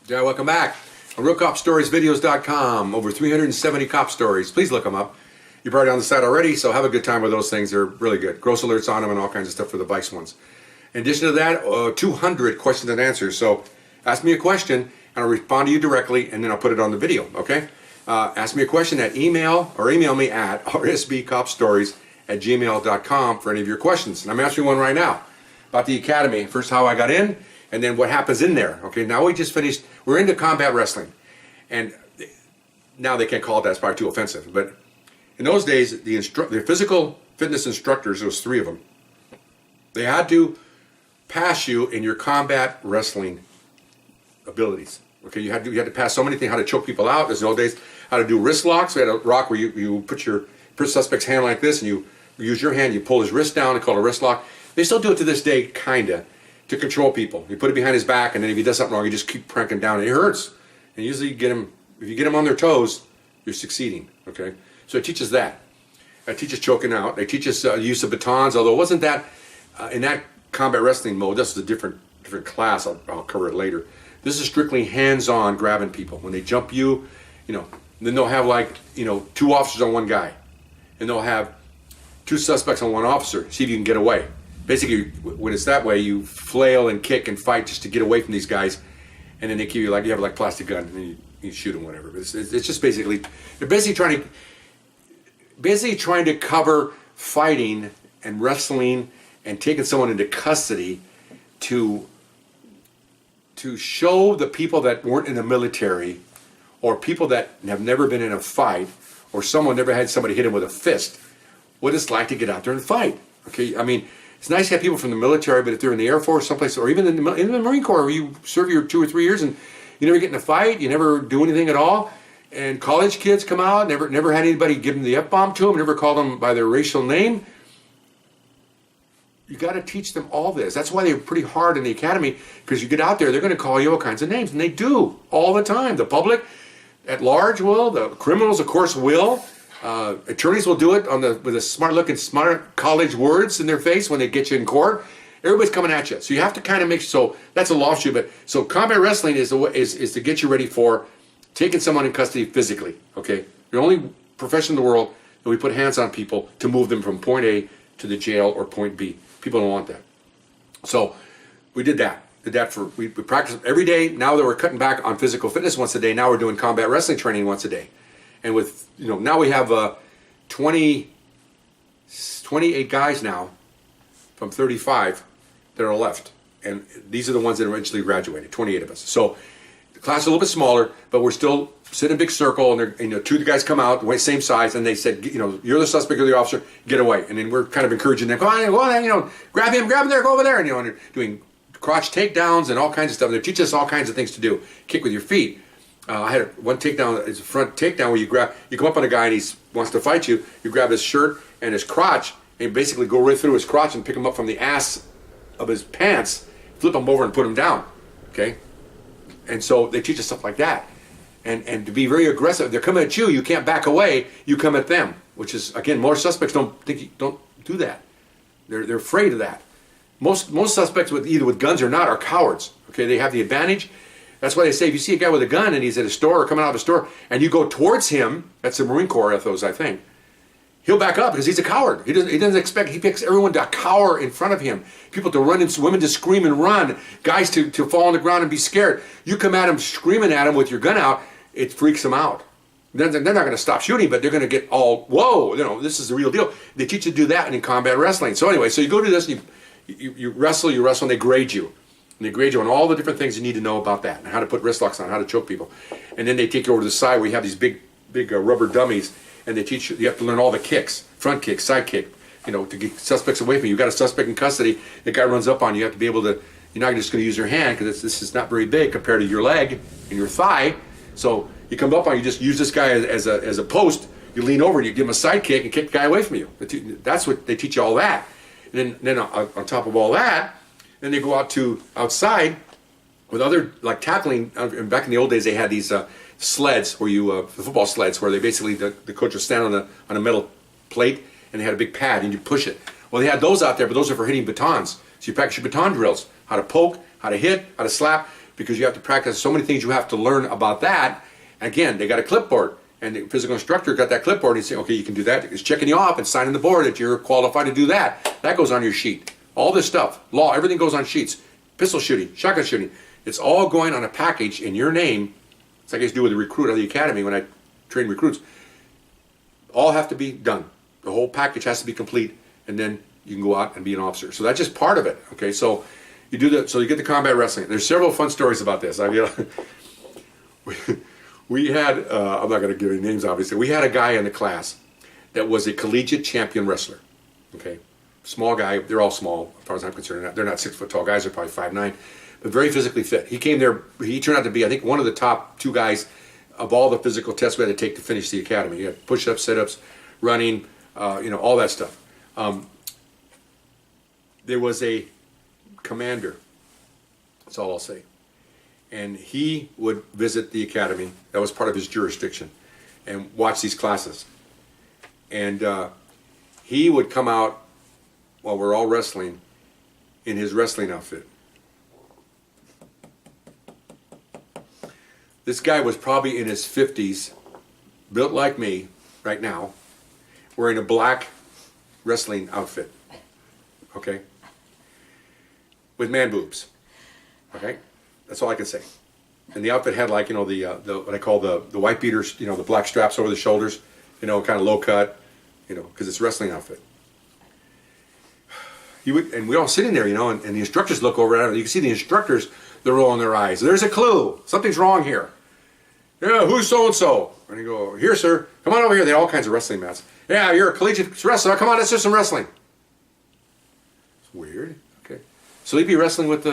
Yeah, welcome back. On RealCopStoriesVideos.com, over 370 cop stories. Please look them up. You're probably on the site already, so have a good time with those things. They're really good. Gross alerts on them and all kinds of stuff for the bikes ones. In addition to that, 200 questions and answers. So ask me a question, and I'll respond to you directly, and then I'll put it on the video, okay? Ask me a question at email me at rsbcopstories@gmail.com for any of your questions. And I'm answering one right now about the Academy. First, how I got in, and then what happens in there. Okay, now we just finished, we're into combat wrestling. And now they can't call it that, it's probably too offensive. But in those days, the physical fitness instructors, there was 3 of them, they had to pass you in your combat wrestling abilities. Okay, you had to pass so many things, how to choke people out. There's in the old days, how to do wrist locks. We had a rock where you put your suspect's hand like this, and you use your hand, you pull his wrist down, and call it a wrist lock. They still do it to this day, kinda, to control people. You put it behind his back, and then if he does something wrong, you just keep cranking down, and it hurts. And usually you get him, if you get them on their toes, you're succeeding, okay? So it teaches that. It teaches choking out. It teaches use of batons, although it wasn't that, in that combat wrestling mode, this is a different class, I'll cover it later. This is strictly hands-on grabbing people. When they jump you, then they'll have 2 officers on one guy. And they'll have 2 suspects on one officer, see if you can get away. Basically, when it's that way, you flail and kick and fight just to get away from these guys. And then they give you you have a plastic gun, and then you shoot them, whatever. But it's just basically, they're basically trying to cover fighting and wrestling and taking someone into custody to show the people that weren't in the military, or people that have never been in a fight, or someone never had somebody hit him with a fist, what it's like to get out there and fight. Okay, I mean, it's nice to have people from the military, but if they're in the Air Force, someplace, or even in the Marine Corps, where you serve your 2 or 3 years and you never get in a fight, you never do anything at all, and college kids come out, never had anybody give them the F-bomb to them, never called them by their racial name. You got to teach them all this. That's why they're pretty hard in the academy, because you get out there, they're going to call you all kinds of names, and they do all the time. The public at large will, the criminals, of course, will. Attorneys will do it with a smart-looking, smart college words in their face when they get you in court. Everybody's coming at you, so you have to kind of make. So that's a lawsuit. But so combat wrestling is to get you ready for taking someone in custody physically. Okay, the only profession in the world that we put hands on people to move them from point A to the jail or point B. People don't want that. So we did that. We practiced every day. Now that we're cutting back on physical fitness once a day, now we're doing combat wrestling training once a day. And with, now we have 28 guys now from 35 that are left. And these are the ones that eventually graduated, 28 of us. So the class is a little bit smaller, but we're still sitting in a big circle, and 2 of the guys come out, same size, and they said, you're the suspect or the officer, get away. And then we're kind of encouraging them, go on, grab him there, go over there. And, and they're doing crotch takedowns and all kinds of stuff. They teach us all kinds of things to do. Kick with your feet. I had one takedown, it's a front takedown where you come up on a guy and he wants to fight you, you grab his shirt and his crotch and basically go right through his crotch and pick him up from the ass of his pants, flip him over and put him down, okay? And so they teach us stuff like that. And to be very aggressive. If they're coming at you, you can't back away, you come at them, which is, again, most suspects don't do that. They're afraid of that. Most suspects either with guns or not are cowards, okay? They have the advantage. That's why they say if you see a guy with a gun and he's at a store or coming out of a store and you go towards him, that's the Marine Corps ethos, I think, he'll back up because he's a coward. He doesn't expect, he picks everyone to cower in front of him. People to run, and women to scream and run, guys to fall on the ground and be scared. You come at him screaming at him with your gun out, it freaks them out. They're not going to stop shooting, but they're going to get all, whoa, this is the real deal. They teach you to do that in combat wrestling. So anyway, so you go to this and you wrestle, and they grade you. And they grade you on all the different things you need to know about that, and how to put wrist locks on, how to choke people. And then they take you over to the side where you have these big rubber dummies, and they teach you have to learn all the kicks, front kick, side kick, to get suspects away from you. You got a suspect in custody, the guy runs up on you, you have to be able to, you're not just going to use your hand because this is not very big compared to your leg and your thigh. So you come up on you, just use this guy as a post, you lean over and you give him a side kick and kick the guy away from you. That's what they teach you, all that. And then on top of all that, then they go outside with other, like tackling. Back in the old days, they had these sleds where the football sleds, where they basically, the coach would stand on a metal plate and they had a big pad and you push it. Well, they had those out there, but those are for hitting batons. So you practice your baton drills, how to poke, how to hit, how to slap. because you have to practice so many things you have to learn about that. Again, they got a clipboard, and the physical instructor got that clipboard, and he's saying, okay, you can do that. He's checking you off and signing the board that you're qualified to do that. That goes on your sheet. All this stuff, law, everything goes on sheets. Pistol shooting, shotgun shooting. It's all going on a package in your name. It's like I used to do with a recruit at the academy when I train recruits. All have to be done. The whole package has to be complete, and then you can go out and be an officer. So that's just part of it. Okay, so you do that. So you get the combat wrestling. There's several fun stories about this. I mean, we had I'm not going to give any names, obviously. We had a guy in the class that was a collegiate champion wrestler. Okay, small guy. They're all small as far as I'm concerned. They're not 6 foot tall guys. They're probably 5'9", but very physically fit. He came there. He turned out to be, I think, one of the top 2 guys of all the physical tests we had to take to finish the academy. You had push-ups, sit-ups, running, all that stuff. There was a commander, that's all I'll say, and he would visit the academy. That was part of his jurisdiction, and watch these classes. And he would come out while we're all wrestling in his wrestling outfit. This guy was probably in his 50s, built like me right now, wearing a black wrestling outfit, okay, with man boobs, okay, that's all I can say. And the outfit had, like, the what I call the white beaters, the black straps over the shoulders, kind of low cut, because it's a wrestling outfit. He would, and we're all sitting there, and the instructors look over at him. You can see the instructors, they're rolling their eyes. There's a clue. Something's wrong here. Yeah, who's so-and-so? And you go, here, sir. Come on over here. They had all kinds of wrestling mats. Yeah, you're a collegiate wrestler. Come on, let's do some wrestling. It's weird. Okay. So he'd be wrestling with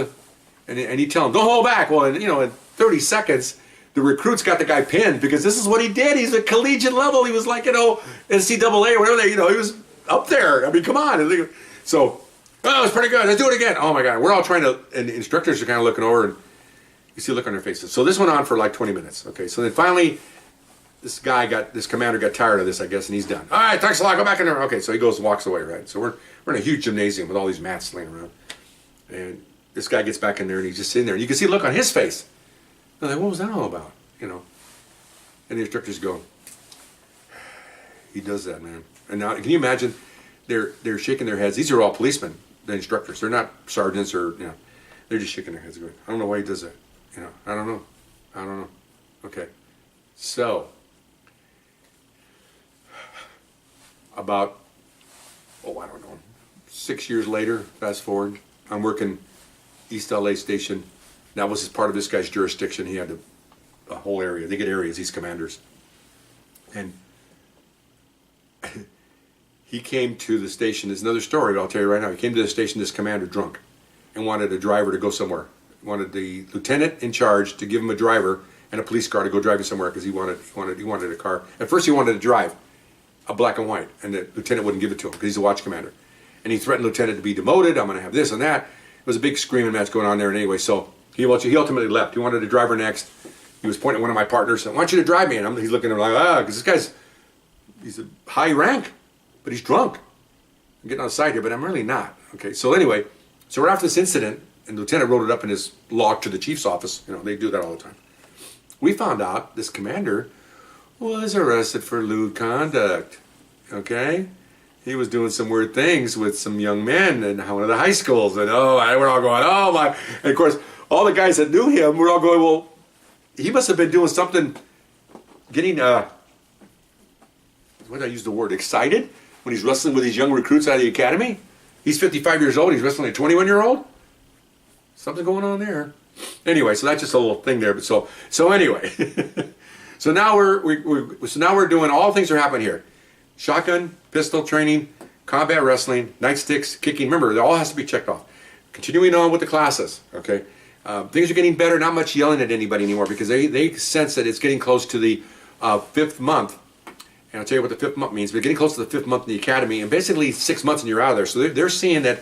and he'd tell him, don't hold back. Well, in 30 seconds, the recruits got the guy pinned because this is what he did. He's at collegiate level. He was like, NCAA or whatever he was up there. I mean, come on. So, oh, it was pretty good. Let's do it again. Oh my God. We're all trying to, and the instructors are kind of looking over, and you see a look on their faces. So this went on for like 20 minutes. Okay. So then finally, this commander got tired of this, I guess, and he's done. All right, thanks a lot. Go back in there. Okay. So he goes and walks away, right? So we're in a huge gymnasium with all these mats laying around. And this guy gets back in there, and he's just sitting there. And you can see a look on his face. They're like, what was that all about? And the instructors go, he does that, man. And now, can you imagine? They're shaking their heads. These are all policemen, the instructors. They're not sergeants or, they're just shaking their heads going, I don't know why he does that. I don't know. Okay. So, about, I don't know, 6 years later, fast forward, I'm working East LA Station. That was part of this guy's jurisdiction. He had a whole area. They get areas, these commanders. And he came to the station. There's another story, but I'll tell you right now. He came to the station, this commander, drunk, and wanted a driver to go somewhere. Wanted the lieutenant in charge to give him a driver and a police car to go drive him somewhere because he wanted a car. At first, he wanted to drive a black and white, and the lieutenant wouldn't give it to him because he's a watch commander. And he threatened the lieutenant to be demoted. I'm going to have this and that. It was a big screaming match going on there. And anyway, so he ultimately left. He wanted a driver next. He was pointing at one of my partners. I want you to drive me. And he's looking at him like, because he's a high rank, but he's drunk. I'm getting on the side here, but I'm really not. Okay, so anyway, so right after this incident, and the lieutenant wrote it up in his log to the chief's office. They do that all the time. We found out this commander was arrested for lewd conduct. Okay? He was doing some weird things with some young men in one of the high schools. And we're all going, oh my. And of course, all the guys that knew him were all going, well, he must have been doing something, getting, what did I use the word, excited? When he's wrestling with these young recruits out of the academy? He's 55 years old, he's wrestling a 21-year-old? Something going on there. Anyway, so that's just a little thing there. But so anyway, so now we're doing, all things are happening here. Shotgun, pistol training, combat wrestling, nightsticks, kicking. Remember, it all has to be checked off. Continuing on with the classes, okay? Things are getting better, not much yelling at anybody anymore because they sense that it's getting close to the 5th month. And I'll tell you what the 5th month means. We're getting close to the 5th month in the academy, and basically 6 months and you're out of there. So they're seeing that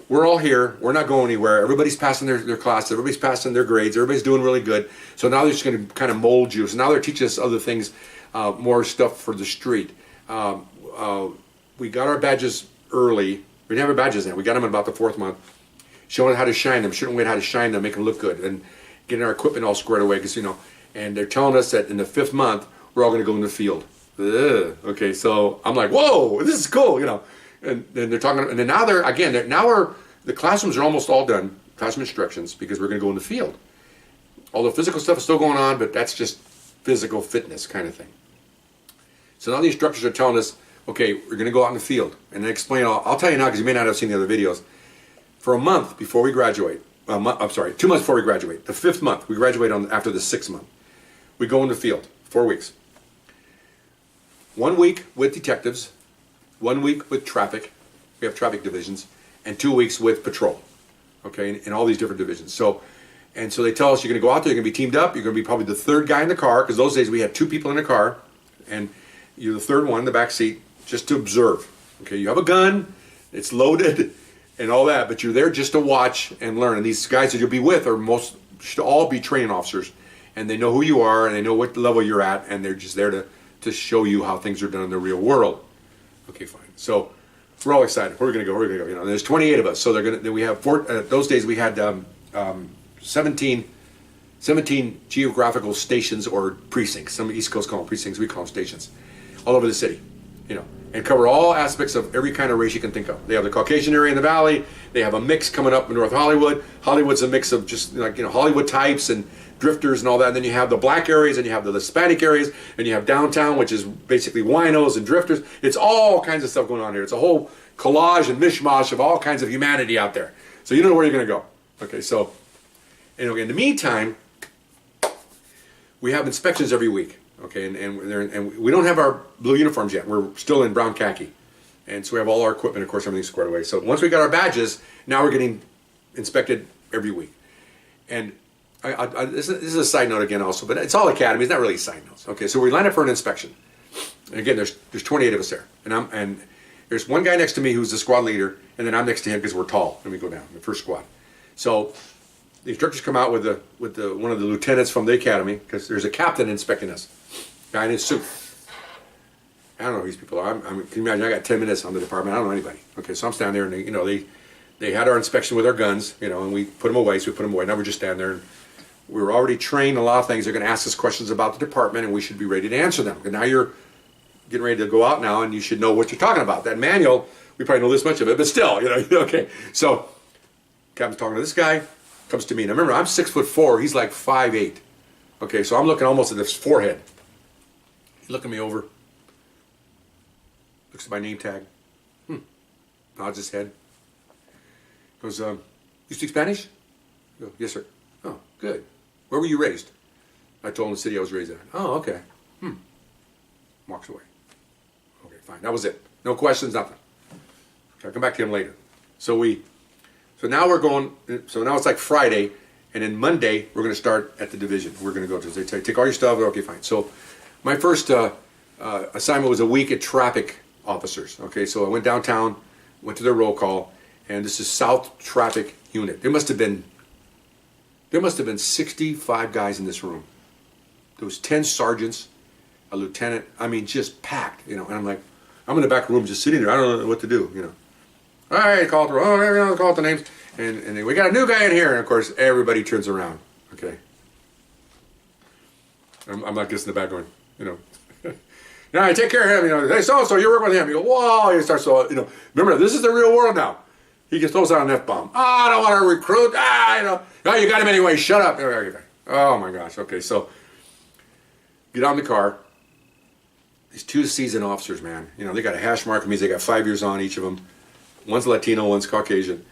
we're all here, we're not going anywhere, everybody's passing their classes, everybody's passing their grades, everybody's doing really good. So now they're just going to kind of mold you. So now they're teaching us other things, more stuff for the street. We got our badges early. We didn't have our badges then. We got them in about the 4th month. Showing how to shine them, shouldn't wait how to shine them, make them look good. getting our equipment all squared away, because, you know, and they're telling us that in the 5th month, we're all going to go in the field. Ugh. Okay, so I'm like, whoa, this is cool, you know. And then they're talking, and then now the classrooms are almost all done, classroom instructions, because we're going to go in the field. All the physical stuff is still going on, but that's just physical fitness kind of thing. So now the instructors are telling us, okay, we're going to go out in the field. And they explain, I'll tell you now, because you may not have seen the other videos. For a month before we graduate, 2 months before we graduate, the 5th month, we graduate after the 6th month. We go in the field, 4 weeks. 1 week with detectives, 1 week with traffic, we have traffic divisions, and 2 weeks with patrol, okay, in all these different divisions. So they tell us you're going to go out there, you're going to be teamed up, you're going to be probably the 3rd guy in the car, because those days we had 2 people in the car, and you're the 3rd one in the back seat, just to observe. Okay, you have a gun, it's loaded, and all that, but you're there just to watch and learn. And these guys that you'll be with should all be training officers, and they know who you are, and they know what level you're at, and they're just there to show you how things are done in the real world. Okay, fine. So we're all excited. Where are we going to go? Where are we going to go? You know, there's 28 of us, so we have those days we had 17 geographical stations or precincts. Some East Coast call them precincts, we call them stations, all over the city, you know, and cover all aspects of every kind of race you can think of. They have the Caucasian area in the valley. They have a mix coming up in North Hollywood. Hollywood's a mix of just like, you know, Hollywood types and drifters and all that. And then you have the black areas, and you have the Hispanic areas, and you have downtown, which is basically winos and drifters. It's all kinds of stuff going on here. It's a whole collage and mishmash of all kinds of humanity out there. So you don't know where you're going to go. Okay, so anyway, in the meantime, we have inspections every week. Okay, and we don't have our blue uniforms yet. We're still in brown khaki. And so we have all our equipment, of course, everything's squared away. So once we got our badges, now we're getting inspected every week. And this is a side note again also, but it's all academy. It's not really side notes. Okay, so we line up for an inspection. And again, there's 28 of us there. And there's one guy next to me who's the squad leader, and then I'm next to him because we're tall, and we go down, the first squad. So the instructors come out with one of the lieutenants from the academy, because there's a captain inspecting us. Guy in his suit. I don't know who these people are. Can you imagine? I got 10 minutes on the department. I don't know anybody. Okay, so I'm standing there, and they had our inspection with our guns, you know, and we put them away. So we put them away. Now we're just standing there, and we were already trained a lot of things. They're going to ask us questions about the department, and we should be ready to answer them. And now you're getting ready to go out now, and you should know what you're talking about. That manual, we probably know this much of it, but still, you know. Okay, so captain's talking to this guy, comes to me, and remember, I'm 6'4". He's like 5'8". Okay, so I'm looking almost at his forehead. He's looking me over. Looks at my name tag. Nods his head. Goes, you speak Spanish? I go, yes, sir. Oh, good. Where were you raised? I told him the city I was raised in. Oh, okay. Walks away. Okay, fine. That was it. No questions, nothing. I'll come back to him later. So now it's like Friday, and then Monday we're going to start at the division. We're going to go to, they take all your stuff. Okay, fine. So my first assignment was a week at traffic officers. Okay, so I went downtown, went to their roll call, and this is South Traffic Unit. There must have been 65 guys in this room. There was 10 sergeants, a lieutenant. I mean, just packed, you know. And I'm like, I'm in the back room just sitting there. I don't know what to do, you know. All right, call through. Oh, everyone call the names. And then we got a new guy in here. And of course, everybody turns around. Okay. I'm like this in the back going, you know. Now I take care of him, you know. Hey, so you work with him. You go, whoa. He starts, you know. Remember, this is the real world now. He just throws out an F-bomb. Oh, I don't want to recruit. You know. No, you got him anyway. Shut up. Oh my gosh. Okay, so get on the car. These 2 seasoned officers, man. You know, they got a hash mark. It means they got 5 years on each of them. One's Latino, one's Caucasian.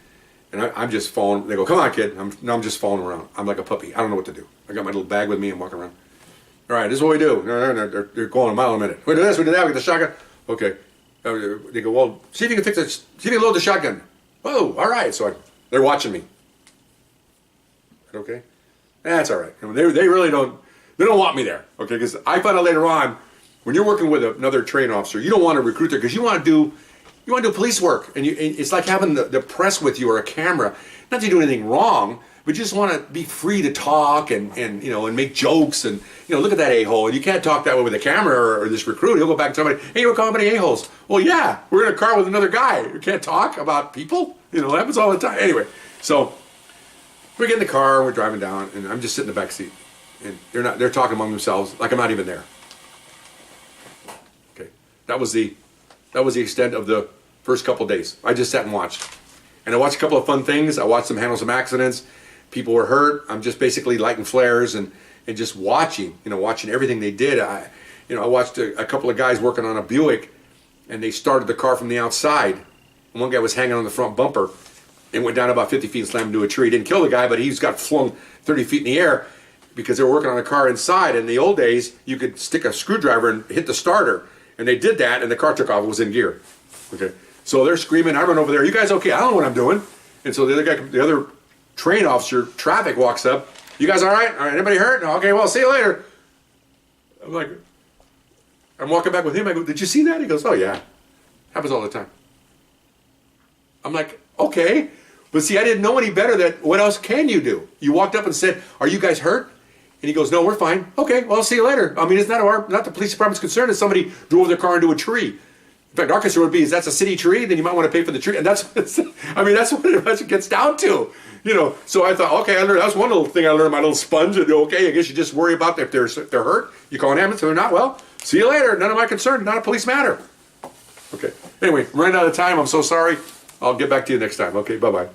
And I'm just falling. They go, come on, kid. I'm just falling around. I'm like a puppy. I don't know what to do. I got my little bag with me and walking around. All right, this is what we do. They're going a mile a minute. We do this, we do that, we get the shotgun. Okay. They go, well, see if you can load the shotgun. Whoa, all right. So they're watching me. Okay? That's all right. I mean, they really don't want me there. Okay, because I found out later on, when you're working with another trained officer, you don't want to recruit there because you want to do police work. And it's like having the press with you or a camera. Not that you do anything wrong, but you just want to be free to talk and you know, and make jokes and, you know, look at that a-hole. And you can't talk that way with a camera or this recruit. He'll go back to somebody, hey, you were calling me a-holes. Well, yeah, we're in a car with another guy. You can't talk about people. You know, it happens all the time. Anyway, so We get in the car and we're driving down, and I'm just sitting in the back seat, and they're talking among themselves like I'm not even there. Okay, that was the extent of the first couple of days. I just sat and watched, and I watched a couple of fun things. I watched them handle some accidents. People were hurt. I'm just basically lighting flares and just watching, watching everything they did. I watched a couple of guys working on a Buick, and they started the car from the outside. And one guy was hanging on the front bumper and went down about 50 feet and slammed into a tree. Didn't kill the guy, but he's got flung 30 feet in the air because they were working on the car inside. In the old days, you could stick a screwdriver and hit the starter, and they did that, and the car took off. It was in gear. Okay, so they're screaming. I run over there. You guys okay? I don't know what I'm doing. And so the other train officer, traffic, walks up. You guys all right? All right, anybody hurt? No, okay, well, see you later. I'm walking back with him. I go, did you see that? He goes, oh, yeah. Happens all the time. I'm like, okay. But see, I didn't know any better that what else can you do? You walked up and said, are you guys hurt? And he goes, no, we're fine. Okay, well, I'll see you later. I mean, it's not the police department's concern if somebody drove their car into a tree. In fact, our concern would be, is that's a city tree, then you might want to pay for the tree. And that's what it gets down to. So I thought, okay, that was one little thing I learned, my little sponge. Okay, I guess you just worry about if they're hurt. You call an ambulance, if they're not, well, see you later. None of my concern, not a police matter. Okay, anyway, running out of time. I'm so sorry. I'll get back to you next time. Okay, bye-bye.